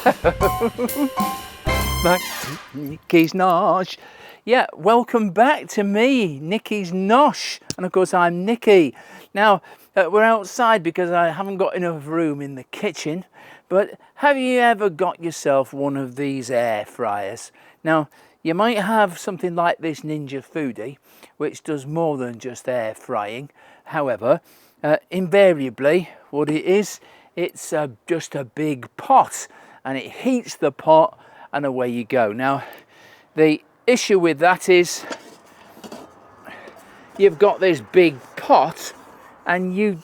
Back to Nikki's Nosh. Yeah, welcome back to me, Nikki's Nosh. And of course, I'm Nikki. Now, we're outside because I haven't got enough room in the kitchen. But have you ever got yourself one of these air fryers? Now, you might have something like this Ninja Foodie, which does more than just air frying. However, invariably, what it is, it's just a big pot, and it heats the pot, and away you go. Now, the issue with that is you've got this big pot, and you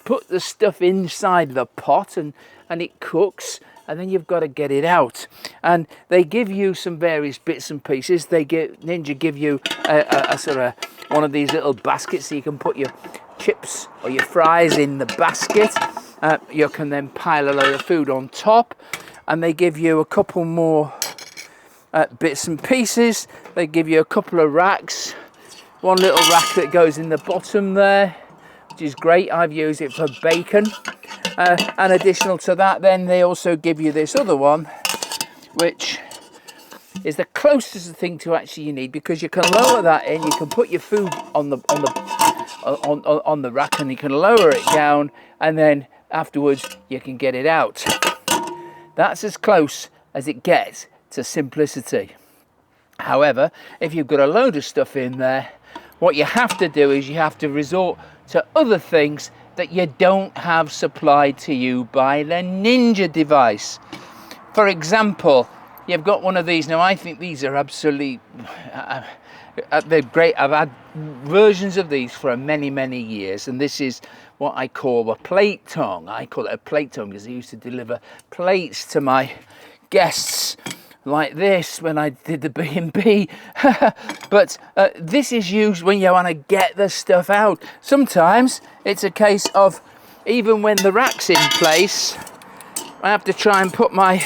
put the stuff inside the pot, and it cooks, and then you've got to get it out. And they give you some various bits and pieces. Ninja give you a sort of one of these little baskets so you can put your chips or your fries in the basket. You can then pile a load of food on top, and they give you a couple more bits and pieces. They give you a couple of racks, one little rack that goes in the bottom there, which is great. I've used it for bacon. And additional to that, then they also give you this other one, which is the closest thing to actually you need, because you can lower that in. You can put your food on the rack, and you can lower it down, and then afterwards you can get it out. That's as close as it gets to simplicity. However, if you've got a load of stuff in there, what you have to do is you have to resort to other things that you don't have supplied to you by the Ninja device. For example, you've got one of these. Now, I think these are absolutely they're great. I've had versions of these for many years, and this is what I call a plate tongue. I call it a plate tongue because I used to deliver plates to my guests like this when I did the B&B. But this is used when you want to get the stuff out. Sometimes it's a case of, even when the rack's in place, I have to try and put my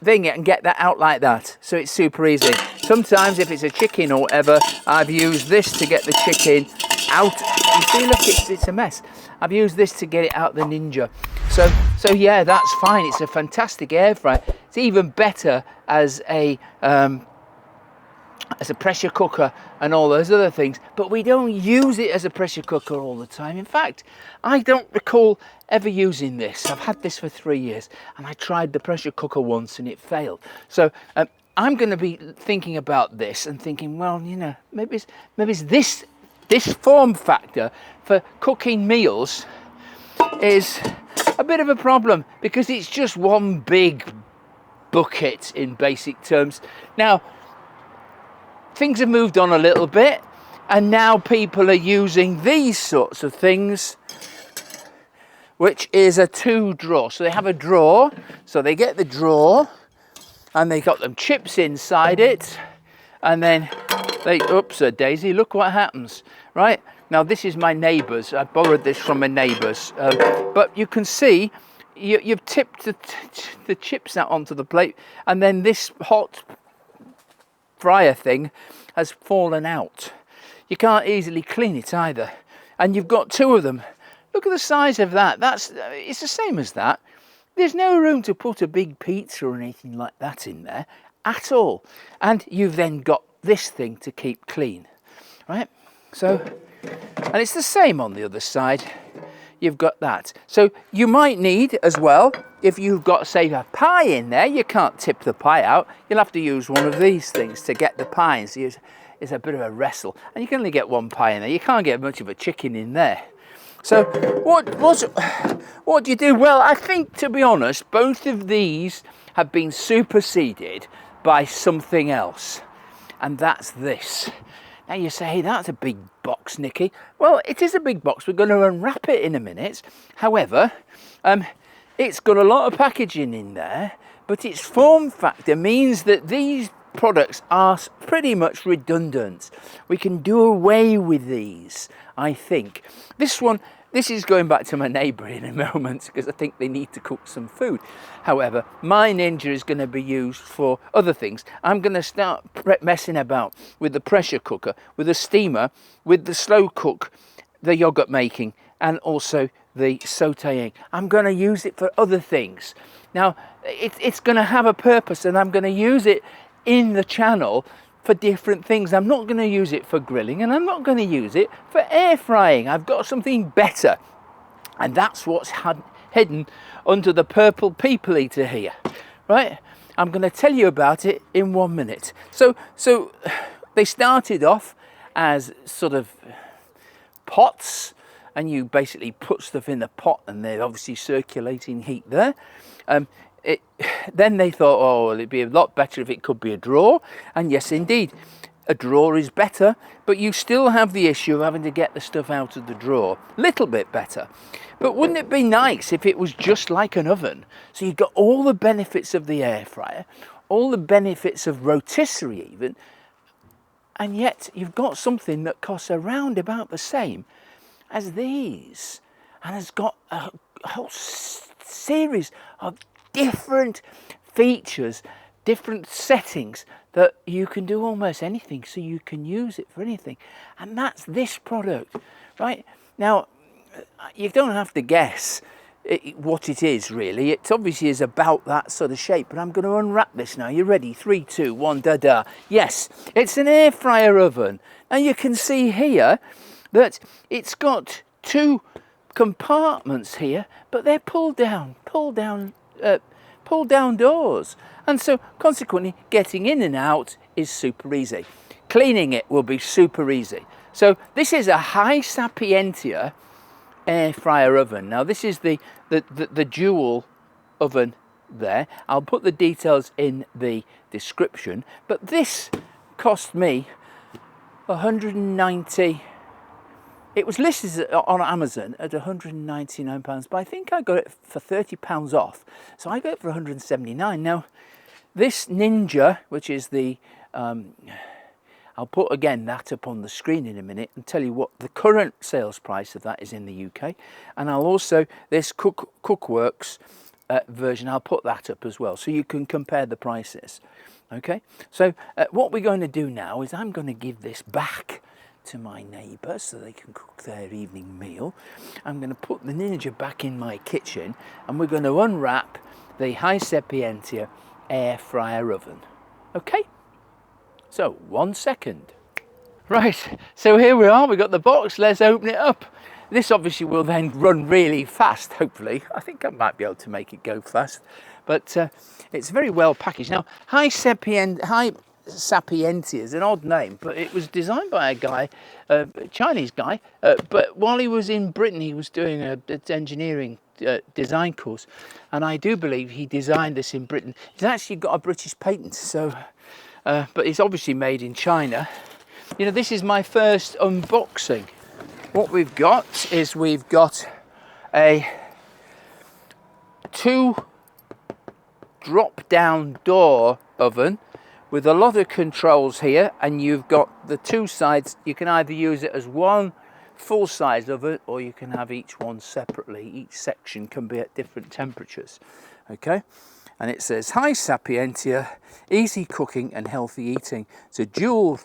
thing and get that out like that, so it's super easy. Sometimes if it's a chicken or whatever, I've used this to get the chicken out. You see, look, it's a mess. I've used this to get it out the Ninja. So yeah, that's fine. It's a fantastic air fryer. It's even better as a pressure cooker and all those other things, but we don't use it as a pressure cooker all the time. In fact, I don't recall ever using this. I've had this for 3 years, and I tried the pressure cooker once and it failed. So I'm going to be thinking about this and thinking, well, you know, maybe it's this form factor for cooking meals is a bit of a problem, because it's just one big bucket in basic terms. Now, things have moved on a little bit, and now people are using these sorts of things, which is a 2-drawer. So they have a drawer, so they get the drawer, and they got them chips inside it, and then oops a daisy, look what happens, right? Now, this is my neighbour's. I borrowed this from my neighbour's, but you can see you've tipped the chips out onto the plate, and then this hot fryer thing has fallen out. You can't easily clean it either, and you've got 2 of them. Look at the size of that. It's the same as that. There's no room to put a big pizza or anything like that in there at all, and you've then got this thing to keep clean, right? So, and it's the same on the other side. You've got that. So you might need as well, if you've got, say, a pie in there, you can't tip the pie out. You'll have to use one of these things to get the pie in. So it's a bit of a wrestle, and you can only get one pie in there. You can't get much of a chicken in there. So what do you do? Well, I think, to be honest, both of these have been superseded by something else, and that's this. Now you say, hey, that's a big box, Nikki. Well, it is a big box. We're going to unwrap it in a minute. However, it's got a lot of packaging in there, but its form factor means that these products are pretty much redundant. We can do away with these, I think. This is going back to my neighbour in a moment, because I think they need to cook some food. However, my Ninja is going to be used for other things. I'm going to start messing about with the pressure cooker, with the steamer, with the slow cook, the yogurt making, and also the sautéing. I'm going to use it for other things. Now, it's going to have a purpose, and I'm going to use it in the channel for different things. I'm not going to use it for grilling, and I'm not going to use it for air frying. I've got something better, and that's what's hidden under the purple people eater here, right? I'm going to tell you about it in 1 minute. So they started off as sort of pots, and you basically put stuff in the pot, and they're obviously circulating heat there. Then they thought, oh, well, it'd be a lot better if it could be a drawer. And yes, indeed, a drawer is better, but you still have the issue of having to get the stuff out of the drawer. Little bit better. But wouldn't it be nice if it was just like an oven? So you've got all the benefits of the air fryer, all the benefits of rotisserie even, and yet you've got something that costs around about the same as these, and has got a whole series of different features, different settings that you can do almost anything, so you can use it for anything. And that's this product, right? Now, you don't have to guess what it is really. It obviously is about that sort of shape, but I'm going to unwrap this now. You ready? 3, 2, 1, da-da. Yes, it's an air fryer oven. Now you can see here that it's got 2 compartments here, but they're pull down doors, and so consequently getting in and out is super easy. Cleaning it will be super easy. So this is a HYSapientia Air Fryer Oven. Now this is the dual oven there. I'll put the details in the description, but this cost me 190. It was listed on Amazon at £199, but I think I got it for £30 off. So I got it for £179. Now, this Ninja, which is the, I'll put again that up on the screen in a minute and tell you what the current sales price of that is in the UK. And I'll also, this Cookworks version, I'll put that up as well, so you can compare the prices. Okay, so what we're going to do now is I'm going to give this back to my neighbour so they can cook their evening meal. I'm going to put the Ninja back in my kitchen, and we're going to unwrap the HYSapientia Air Fryer Oven. Okay, so 1 second. Right, so here we are, we've got the box, let's open it up. This obviously will then run really fast, hopefully. I think I might be able to make it go fast, but it's very well packaged. Now, HYSapientia is an odd name, but it was designed by a guy, a Chinese guy, but while he was in Britain he was doing an engineering design course, and I do believe he designed this in Britain. He's actually got a British patent, so but it's obviously made in China. You know, this is my first unboxing. What we've got is we've got a 2 drop down door oven with a lot of controls here, and you've got the 2 sides. You can either use it as one full size oven, or you can have each one separately. Each section can be at different temperatures. Okay, and it says HYSapientia, easy cooking and healthy eating. It's a dual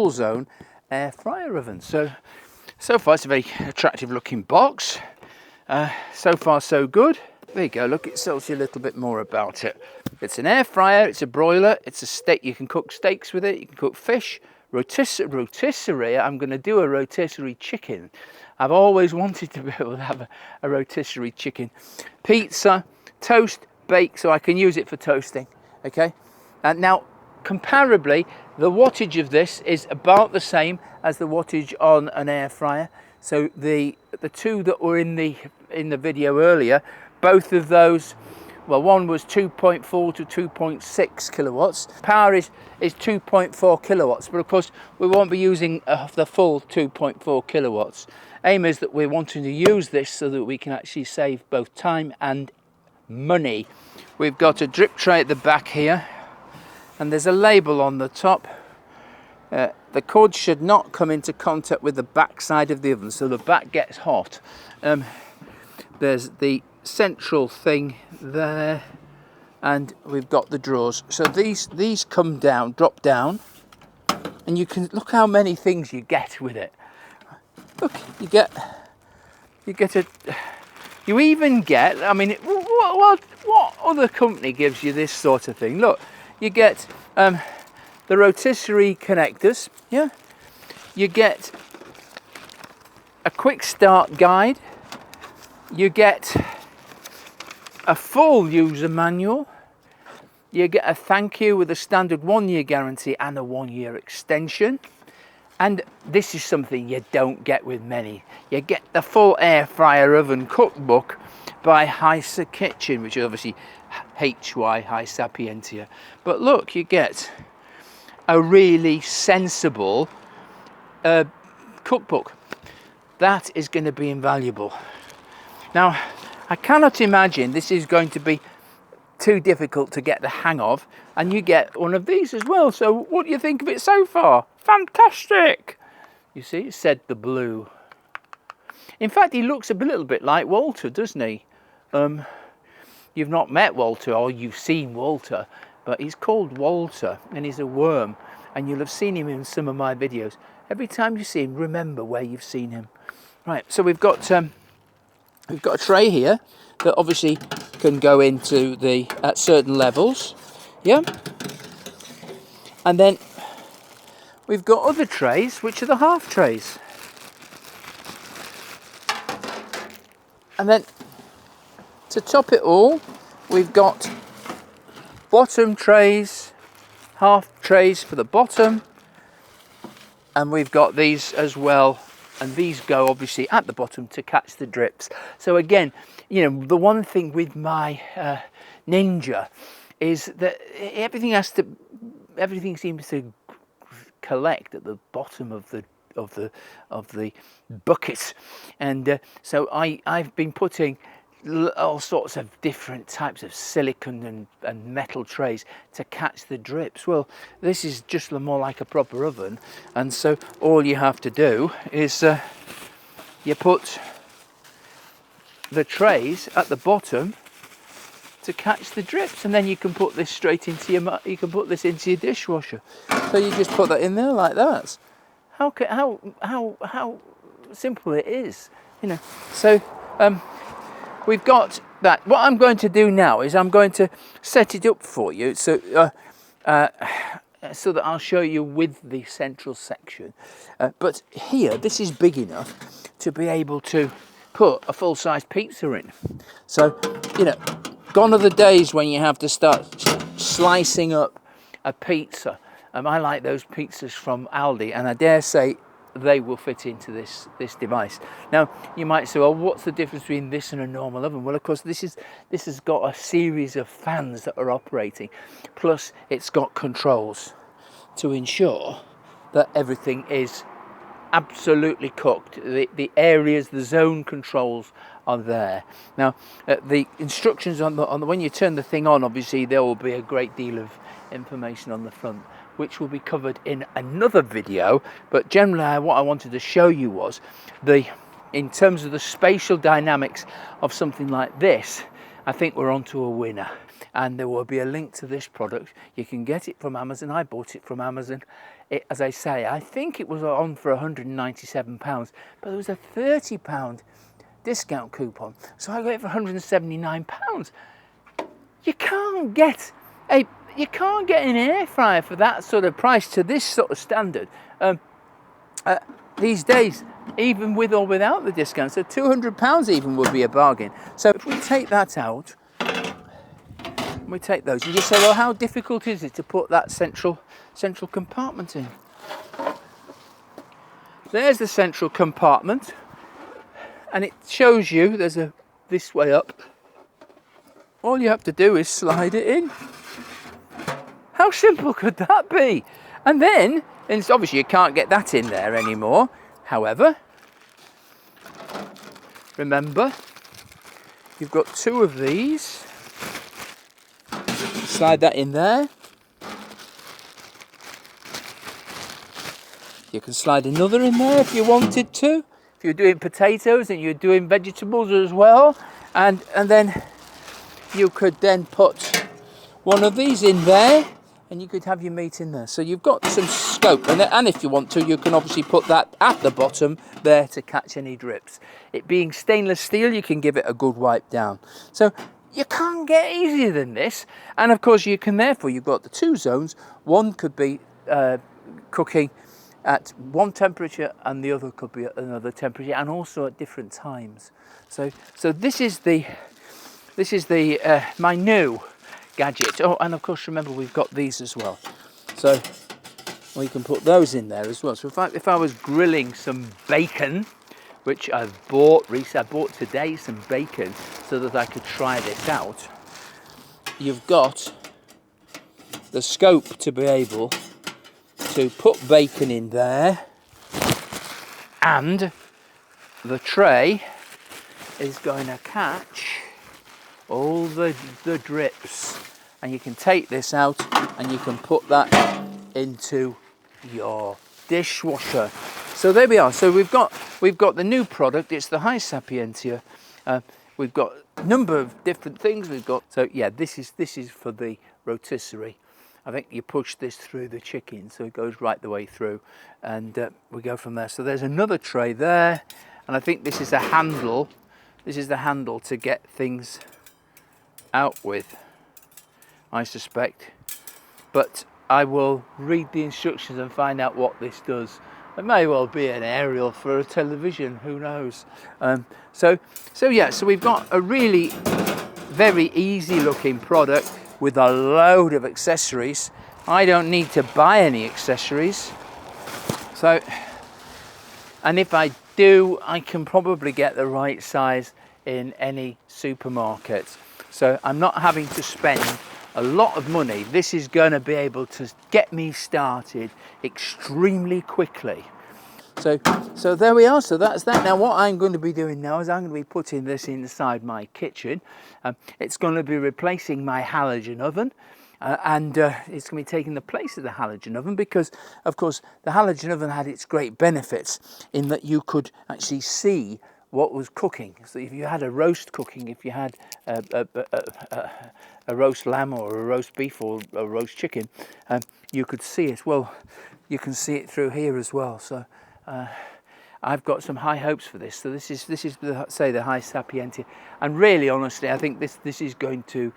zone air fryer oven. So far it's a very attractive looking box. So far so good. There you go, look, it tells you a little bit more about it. It's an air fryer, it's a broiler, it's a steak. You can cook steaks with it, you can cook fish. Rotisserie, I'm going to do a rotisserie chicken. I've always wanted to be able to have a rotisserie chicken. Pizza, toast, bake, so I can use it for toasting, okay? And now, comparably, the wattage of this is about the same as the wattage on an air fryer. So the 2 that were in the video earlier, both of those, well, one was 2.4 to 2.6 kilowatts. Power is 2.4 kilowatts, but of course we won't be using the full 2.4 kilowatts. Aim is that we're wanting to use this so that we can actually save both time and money. We've got a drip tray at the back here, and there's a label on the top. The cord should not come into contact with the back side of the oven, so the back gets hot. There's the central thing there, and we've got the drawers. So these come down, drop down, and you can look how many things you get with it. Look, you get You even get, I mean, what other company gives you this sort of thing? Look, you get the rotisserie connectors, yeah? You get a quick start guide, you get a full user manual, you get a thank you with a standard 1-year guarantee and a 1-year extension. And this is something you don't get with many. You get the full air fryer oven cookbook by HYSapientia, which is obviously HYSapientia. But look, you get a really sensible cookbook. That is going to be invaluable. Now, I cannot imagine this is going to be too difficult to get the hang of, and you get one of these as well. So what do you think of it so far? Fantastic! You see, it said the blue. In fact, he looks a little bit like Walter, doesn't he? You've not met Walter, or you've seen Walter, but he's called Walter, and he's a worm, and you'll have seen him in some of my videos. Every time you see him, remember where you've seen him. Right, so we've got a tray here that obviously can go into the at certain levels, yeah. And then we've got other trays, which are the half trays. And then to top it all, we've got bottom trays, half trays for the bottom, and we've got these as well. And these go obviously at the bottom to catch the drips. So again, you know, the one thing with my Ninja is that everything seems to collect at the bottom of the bucket, and so I've been putting all sorts of different types of silicone and metal trays to catch the drips. Well, this is just more like a proper oven, and so all you have to do is you put the trays at the bottom to catch the drips, and then you can put this straight into your dishwasher. So you just put that in there like that. How simple it is, you know. So we've got that. What I'm going to do now is I'm going to set it up for you, so that I'll show you with the central section. But here, this is big enough to be able to put a full-size pizza in. So, you know, gone are the days when you have to start slicing up a pizza. I like those pizzas from Aldi, and I dare say they will fit into this device. Now, you might say, well, what's the difference between this and a normal oven? Well, of course, this has got a series of fans that are operating, plus it's got controls to ensure that everything is absolutely cooked. The areas, the zone controls are there. Now, the instructions on the when you turn the thing on, obviously there will be a great deal of information on the front, which will be covered in another video. But generally, what I wanted to show you was in terms of the spatial dynamics of something like this, I think we're onto a winner. And there will be a link to this product. You can get it from Amazon. I bought it from Amazon. As I say, I think it was on for £197, but there was a £30 discount coupon, so I got it for £179. You can't get an air fryer for that sort of price to this sort of standard these days, even with or without the discount. So £200 even would be a bargain. So if we take that out, we take those, and you say, well, how difficult is it to put that central compartment in? There's the central compartment, and it shows you there's this way up. All you have to do is slide it in. How simple could that be? And then, and obviously you can't get that in there anymore. However, remember, you've got two of these. Slide that in there. You can slide another in there if you wanted to. If you're doing potatoes and you're doing vegetables as well. And then you could then put one of these in there, and you could have your meat in there. So you've got some scope, and if you want to, you can obviously put that at the bottom there to catch any drips. It being stainless steel, you can give it a good wipe down. So you can't get easier than this. And of course you can, therefore, you've got the two zones. One could be cooking at one temperature and the other could be at another temperature, and also at different times. So this is my new gadget. Oh, and of course remember we've got these as well, so we can put those in there as well. So if I was grilling some bacon, which I've bought recently, I bought today some bacon so that I could try this out, you've got the scope to be able to put bacon in there, and the tray is going to catch all the drips, and you can take this out and you can put that into your dishwasher. So there we are. So we've got the new product. It's the HYSapientia. We've got a number of different things. So yeah, this is for the rotisserie. I think you push this through the chicken, so it goes right the way through, and we go from there. So there's another tray there, and I think this is a handle. This is the handle to get things out with, I suspect. But I will read the instructions and find out what this does. It may well be an aerial for a television, who knows. So we've got a really very easy looking product with a load of accessories. I don't need to buy any accessories. So, and if I do, I can probably get the right size in any supermarket. So I'm not having to spend a lot of money. This is going to be able to get me started extremely quickly. So there we are. So that's that. Now what I'm going to be doing now is I'm going to be putting this inside my kitchen. It's going to be replacing my halogen oven. And it's going to be taking the place of the halogen oven, because of course the halogen oven had its great benefits in that you could actually see what was cooking. So if you had a roast cooking, if you had a roast lamb or a roast beef or a roast chicken, you could see it. Well, you can see it through here as well. So I've got some high hopes for this. So this is the HYSapientia, and really honestly I think this is going to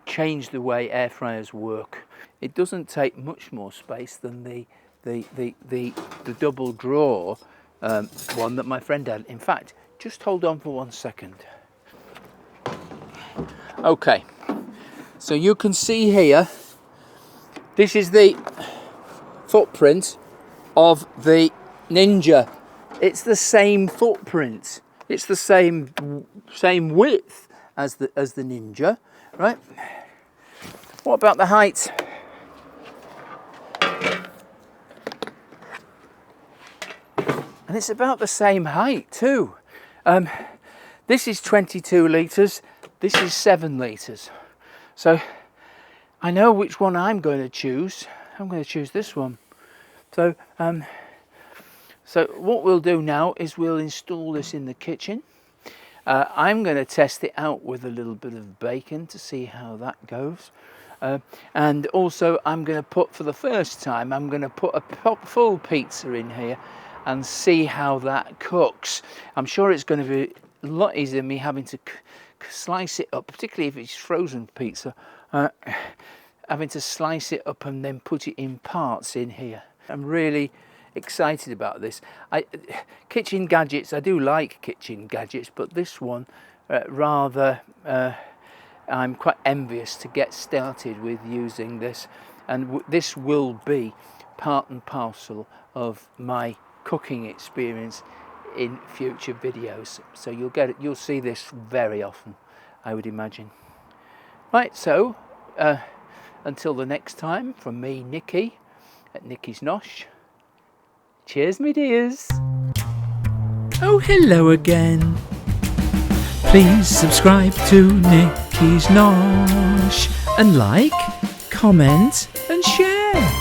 change the way air fryers work. It doesn't take much more space than the double drawer one that my friend had. In fact, just hold on for 1 second. Okay, so you can see here, this is the footprint of the Ninja. It's the same footprint. It's the same width as the Ninja, right? What about the height? And it's about the same height too. This is 22 litres, this is 7 litres. So I know which one I'm going to choose. I'm going to choose this one. So what we'll do now is we'll install this in the kitchen. I'm going to test it out with a little bit of bacon to see how that goes. And also I'm going to put, for the first time, I'm going to put a full pizza in here and see how that cooks. I'm sure it's going to be a lot easier than me having to slice it up, particularly if it's frozen pizza, having to slice it up and then put it in parts in here. I'm really excited about this. Kitchen gadgets, I do like kitchen gadgets, but this one rather I'm quite envious to get started with using this, and this will be part and parcel of my cooking experience in future videos. So you'll see this very often, I would imagine. Right, so until the next time, from me, Nikki, at Nikki's Nosh. Cheers, me dears. Oh, hello again. Please subscribe to Nikki's Nosh and like, comment and share.